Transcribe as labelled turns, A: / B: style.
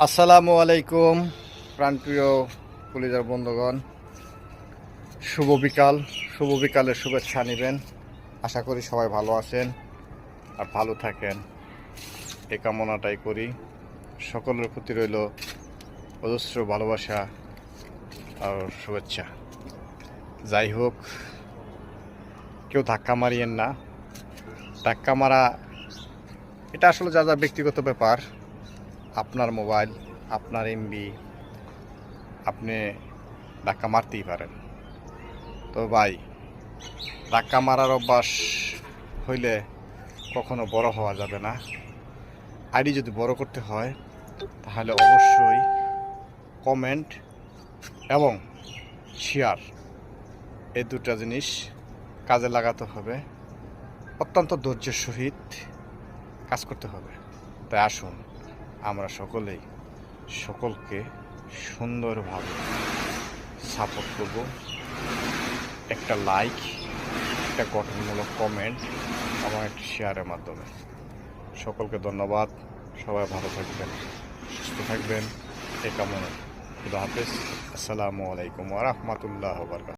A: আসসালামু আলাইকুম প্রাণপ্রিয় কলিজার বন্ধুগণ, শুভ বিকালের শুভেচ্ছা নেবেন। আশা করি সবাই ভালো আছেন আর ভালো থাকেন, এই কামনাটাই করি। সকলের প্রতি রইল অজস্র ভালোবাসা আর শুভেচ্ছা। যাই হোক, কেউ ধাক্কা মারিয়েন না। ধাক্কা মারা এটা আসলে যা যা ব্যক্তিগত ব্যাপার। আপনার মোবাইল, আপনার এমবি, আপনি ধাক্কা মারতেই পারেন। তো ভাই, ধাক্কা মারার অভ্যাস হইলে কখনো বড় হওয়া যাবে না। আইডি যদি বড় করতে হয় তাহলে অবশ্যই কমেন্ট এবং শেয়ার, এই দুটা জিনিস কাজে লাগাতে হবে। অত্যন্ত ধৈর্যের সহিত কাজ করতে হবে। তাই আসুন আমরা সকলকে সুন্দরভাবে সাপোর্ট করব। একটা লাইক, একটা গঠনমূলক কমেন্ট এবং একটা শেয়ারের মাধ্যমে। সকলকে ধন্যবাদ। সবাই ভালো থাকবেন, সুস্থ থাকবেন, এই কামনা। খুদা হাফেজ। আসসালামু আলাইকুম ওয়া রাহমাতুল্লাহি ওয়া বারাকাতুহু।